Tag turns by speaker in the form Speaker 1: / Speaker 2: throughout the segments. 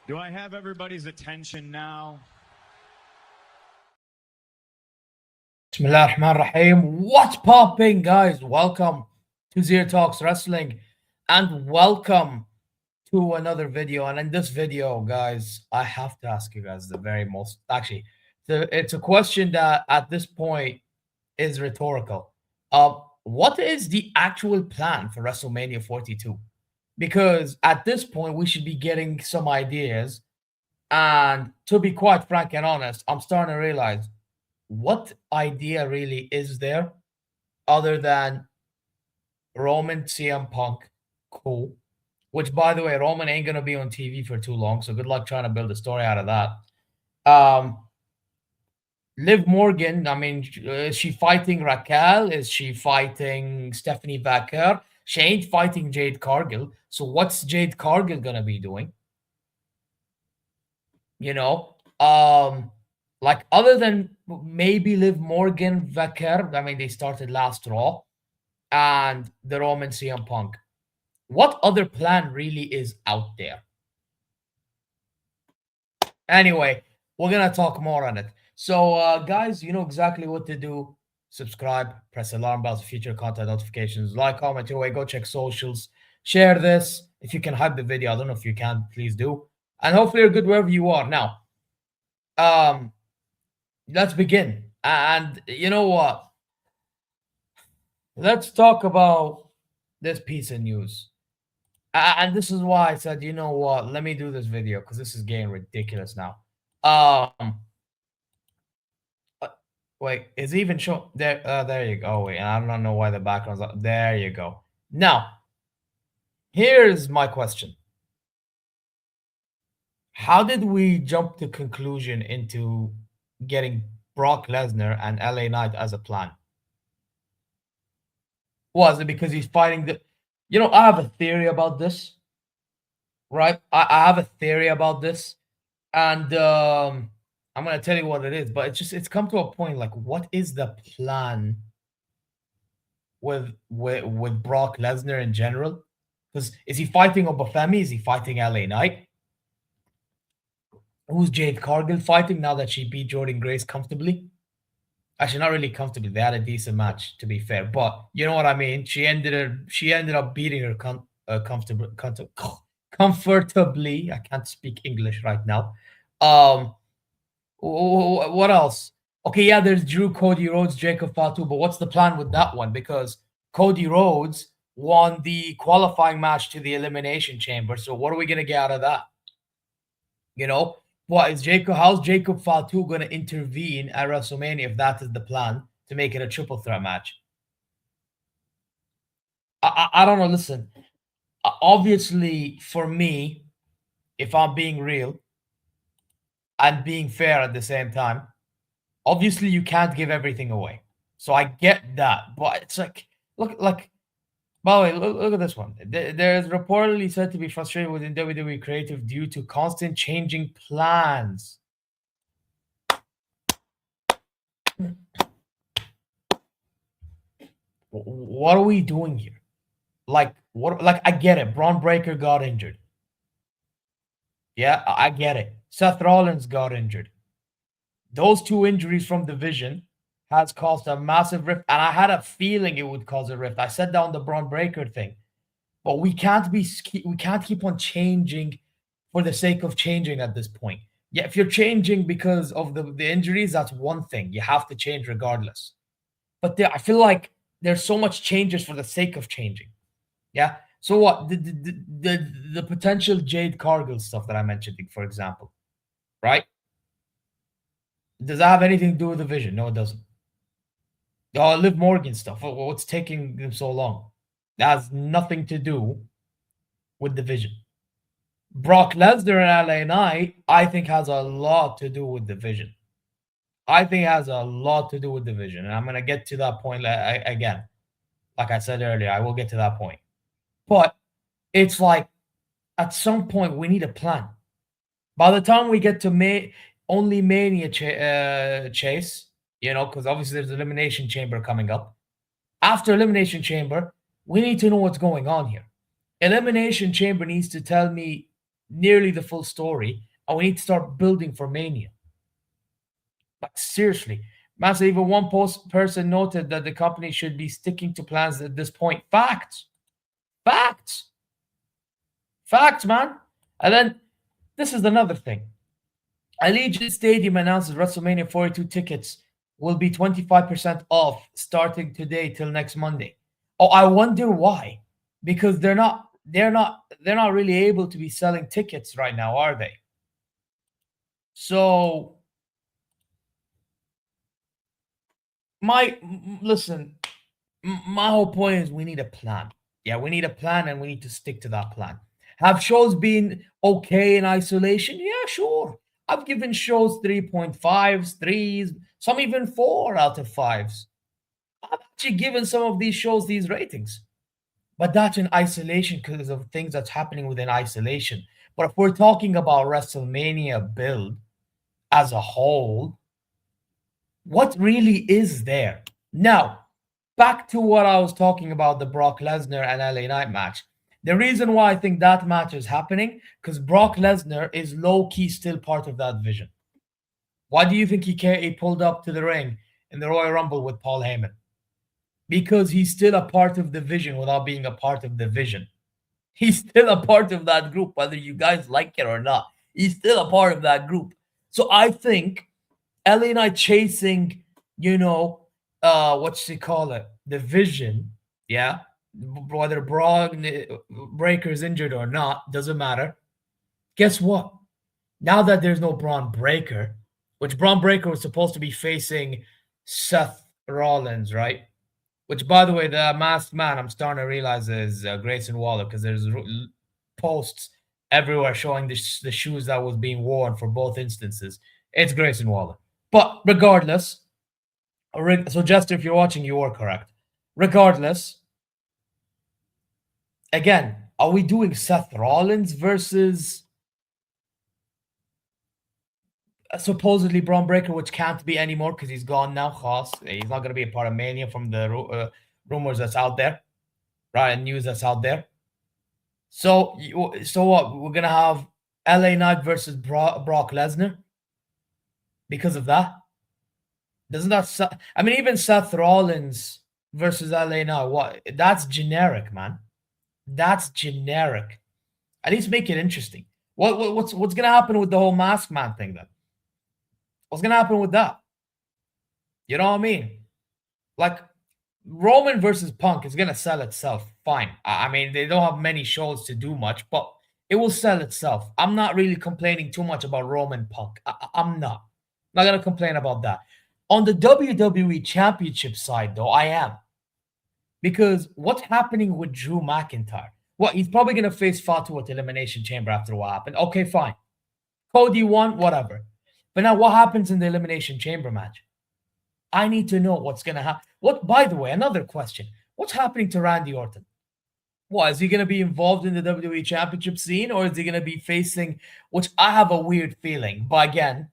Speaker 1: Do I have everybody's attention now?
Speaker 2: Bismillah ar-Rahman ar-Rahim. What's popping, guys? Welcome to ZeerTalks Wrestling and welcome to another video. And in this video, guys, I have to ask you guys the very most actually, it's a question that at this point is rhetorical. What is the actual plan for WrestleMania 42? Because at this point, we should be getting some ideas. And to be quite frank and honest, I'm starting to realize what idea really is there other than Roman CM Punk? Cool. Which, by the way, Roman ain't going to be on TV for too long. So good luck trying to build a story out of that. Liv Morgan, I mean, is she fighting Raquel? Is she fighting Stephanie Vaquer? She ain't fighting Jade Cargill. So what's Jade Cargill going to be doing? You know, like other than maybe Liv Morgan, Vaquer, I mean, they started last Raw, and the Roman CM Punk. What other plan really is out there? Anyway, we're going to talk more on it. So, guys, you know exactly what to do. Subscribe, press alarm bells for future content notifications, like, comment your way, go check socials, share this. If you can hype the video, I don't know if you can, please do. And hopefully you're good wherever you are. Now, let's begin. And you know what? Let's talk about this piece of news. And this is why I said, you know what? Let me do this video because this is getting ridiculous now. Wait, is it even show there? There you go. Wait, I don't know why the background's up. There you go. Now, here's my question. How did we jump to conclusion into getting Brock Lesnar and LA Knight as a plan? Was it because he's fighting the... You know, I have a theory about this, right? I have a theory about this, and I'm going to tell you what it is, but it's come to a point, like, what is the plan with Brock Lesnar in general? Because is he fighting Obafemi? Is he fighting LA Knight? Who's Jade Cargill fighting now that she beat Jordynne Grace comfortably? Actually, not really comfortably. They had a decent match, to be fair. But you know what I mean. She ended up beating her comfortably. I can't speak English right now. What else? Okay, yeah, there's Drew, Cody Rhodes, Jacob Fatu. But what's the plan with that one? Because Cody Rhodes won the qualifying match to the Elimination Chamber. So what are we gonna get out of that? You know. What is Jacob? How's Jacob Fatu going to intervene at WrestleMania if that is the plan to make it a triple threat match? I don't know. Listen, obviously, for me, if I'm being real and being fair at the same time, obviously you can't give everything away. So I get that, but it's like, look, like. By the way, look at this one. There is reportedly said to be frustrated within WWE creative due to constant changing plans. What are we doing here? Like, what? Like, I get it. Braun Breaker got injured. Yeah, I get it. Seth Rollins got injured. Those two injuries from Division has caused a massive rift, and I had a feeling it would cause a rift. I said that on the Braun Breaker thing, but we can't keep on changing for the sake of changing at this point. Yeah, if you're changing because of the injuries, that's one thing. You have to change regardless. But I feel like there's so much changes for the sake of changing. Yeah. So what the potential Jade Cargill stuff that I mentioned, for example, right? Does that have anything to do with the Vision? No, it doesn't. Liv Morgan stuff. What's taking them so long? That has nothing to do with the Vision. Brock Lesnar and LA Knight, I think, has a lot to do with the Vision. I think it has a lot to do with the Vision. And I'm going to get to that point again. Like I said earlier, I will get to that point. But it's like, at some point, we need a plan. By the time we get to only Mania Chase, you know, because obviously there's Elimination Chamber coming up. After Elimination Chamber, we need to know what's going on here. Elimination Chamber needs to tell me nearly the full story, and we need to start building for Mania. Like seriously, man. So even one person noted that the company should be sticking to plans at this point. Facts, facts, facts, man. And then this is another thing. Allegiant Stadium announces WrestleMania 42 tickets will be 25% off starting today till next Monday. Oh, I wonder why. Because they're not really able to be selling tickets right now, are they? So listen, my whole point is we need a plan. Yeah, we need a plan and we need to stick to that plan. Have shows been okay in isolation? Yeah, sure. I've given shows 3.5s, 3s, some even 4 out of 5s. I've actually given some of these shows these ratings. But that's in isolation because of things that's happening within isolation. But if we're talking about WrestleMania build as a whole, what really is there? Now, back to what I was talking about, the Brock Lesnar and LA Knight match. The reason why I think that match is happening, because Brock Lesnar is low-key still part of that vision. Why do you think he pulled up to the ring in the Royal Rumble with Paul Heyman? Because he's still a part of the vision without being a part of the vision. He's still a part of that group, whether you guys like it or not. He's still a part of that group. So I think LA Knight chasing, what's he call it? The vision, yeah. Whether Braun Breaker's injured or not, doesn't matter. Guess what? Now that there's no Braun Breaker, which Braun Breaker was supposed to be facing Seth Rollins, right? Which, by the way, the masked man, I'm starting to realize is Grayson Waller, because there's posts everywhere showing the shoes that was being worn for both instances. It's Grayson Waller. But regardless, so Jester, if you're watching, you are correct. Regardless, again, are we doing Seth Rollins versus supposedly Braun Breaker, which can't be anymore because he's gone now? He's not going to be a part of Mania from the rumors that's out there, right? And news that's out there. So what? We're going to have LA Knight versus Brock Lesnar because of that? Doesn't that? I mean, even Seth Rollins versus LA Knight. What? That's generic, man. That's generic. At least make it interesting. What's gonna happen with the whole mask man thing then? What's gonna happen with that? You know what I mean? Like Roman versus Punk is gonna sell itself. Fine. I mean, they don't have many shows to do much, but it will sell itself. I'm not really complaining too much about Roman Punk. I'm not. I'm not gonna complain about that. On the WWE Championship side, though, I am. Because what's happening with Drew McIntyre? Well, he's probably going to face Fatu at Elimination Chamber after what happened. Okay, fine. Cody won, whatever. But now what happens in the Elimination Chamber match? I need to know what's going to happen. By the way, another question. What's happening to Randy Orton? What, is he going to be involved in the WWE Championship scene, or is he going to be facing, which I have a weird feeling, but again,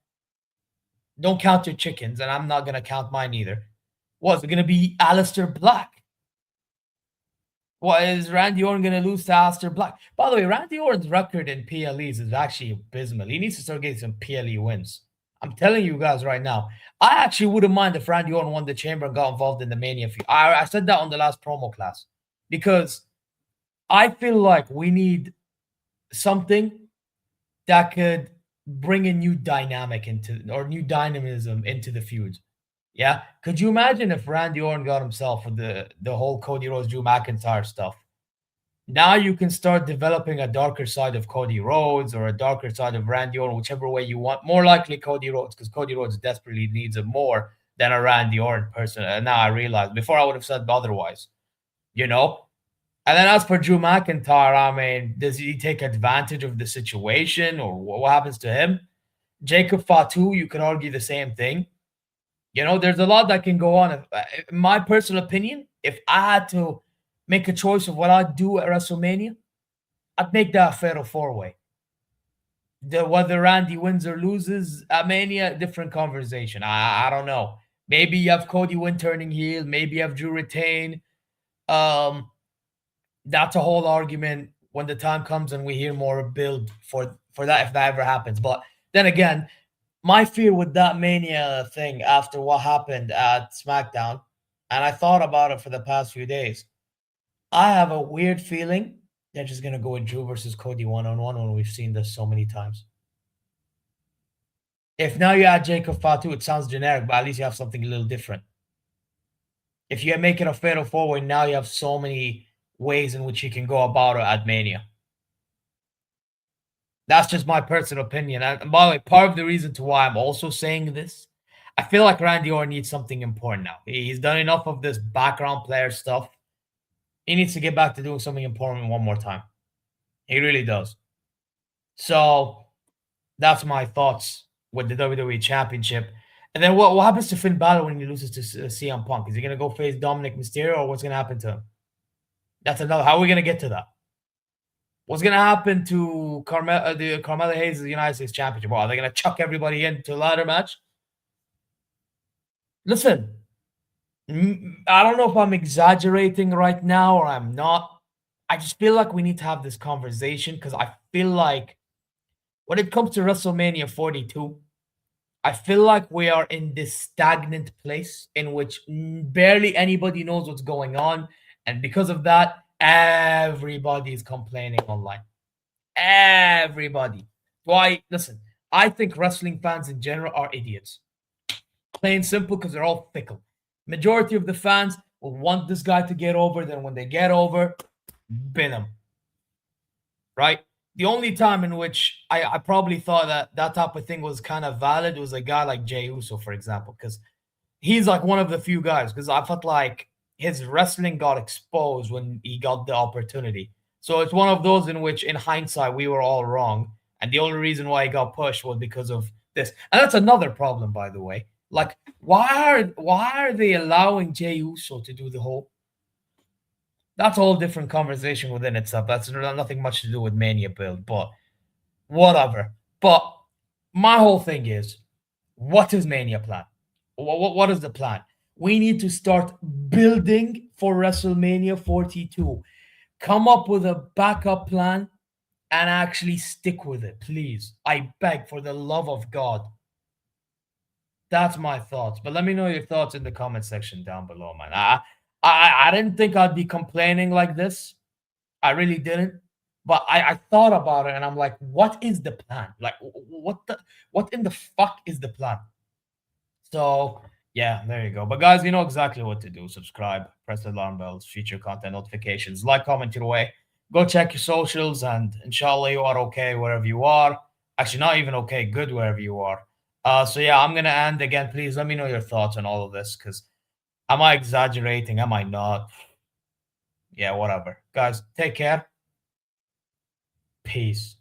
Speaker 2: don't count your chickens, and I'm not going to count mine either. What, is it going to be Aleister Black? What, is Randy Orton going to lose to Aleister Black? By the way, Randy Orton's record in PLEs is actually abysmal. He needs to start getting some PLE wins. I'm telling you guys right now. I actually wouldn't mind if Randy Orton won the Chamber and got involved in the Mania feud. I said that on the last promo class. Because I feel like we need something that could bring a new dynamic new dynamism into the feud. Yeah. Could you imagine if Randy Orton got himself with the whole Cody Rhodes, Drew McIntyre stuff? Now you can start developing a darker side of Cody Rhodes or a darker side of Randy Orton, whichever way you want. More likely Cody Rhodes, because Cody Rhodes desperately needs it more than a Randy Orton person. And now I realize, before I would have said otherwise, you know? And then as for Drew McIntyre, I mean, does he take advantage of the situation, or what happens to him? Jacob Fatu, you could argue the same thing. You know, there's a lot that can go on. In my personal opinion, if I had to make a choice of what I'd do at WrestleMania, I'd make that a fatal four-way. Whether Randy wins or loses at Mania, different conversation. I don't know. Maybe you have Cody win turning heel. Maybe you have Drew retain. That's a whole argument when the time comes and we hear more build for that if that ever happens. But then again, my fear with that Mania thing after what happened at SmackDown, and I thought about it for the past few days. I have a weird feeling they're just gonna go with Drew versus Cody one-on-one when we've seen this so many times. If now you add Jacob Fatu, it sounds generic, but at least you have something a little different. If you make it a fatal four-way, now you have so many ways in which you can go about it at Mania. That's just my personal opinion. And by the way, part of the reason to why I'm also saying this, I feel like Randy Orton needs something important now. He's done enough of this background player stuff. He needs to get back to doing something important one more time. He really does. So that's my thoughts with the WWE Championship. And then what happens to Finn Balor when he loses to CM Punk? Is he going to go face Dominic Mysterio, or what's going to happen to him? That's another. How are we going to get to that? What's going to happen to Carmella Hayes' United States Championship? Are they going to chuck everybody into a ladder match? Listen, I don't know if I'm exaggerating right now or I'm not. I just feel like we need to have this conversation because I feel like when it comes to WrestleMania 42, I feel like we are in this stagnant place in which barely anybody knows what's going on. And because of that, everybody's complaining online. Everybody. Why? Listen, I think wrestling fans in general are idiots. Plain simple, because they're all fickle. Majority of the fans will want this guy to get over. Then when they get over, bin him. Right? The only time in which I probably thought that type of thing was kind of valid was a guy like Jey Uso, for example, because he's like one of the few guys, because I felt like his wrestling got exposed when he got the opportunity. So it's one of those in which, in hindsight, we were all wrong. And the only reason why he got pushed was because of this. And that's another problem, by the way. Like, why are they allowing Jey Uso to do the whole? That's a whole different conversation within itself. That's nothing much to do with Mania build, but whatever. But my whole thing is, what is Mania plan? What is the plan? We need to start building for WrestleMania 42. Come up with a backup plan and actually stick with it, please. I beg, for the love of God. That's my thoughts. But let me know your thoughts in the comment section down below, man. I didn't think I'd be complaining like this. I really didn't. But I thought about it and I'm like, what is the plan? Like, what in the fuck is the plan? So, yeah, there you go. But guys, you know exactly what to do. Subscribe, press the alarm bells, future content notifications, like, comment your way. Go check your socials, and inshallah you are okay wherever you are. Actually, not even okay, good wherever you are. So yeah, I'm gonna end again. Please let me know your thoughts on all of this, because am I exaggerating? Am I not? Yeah, whatever. Guys, take care. Peace.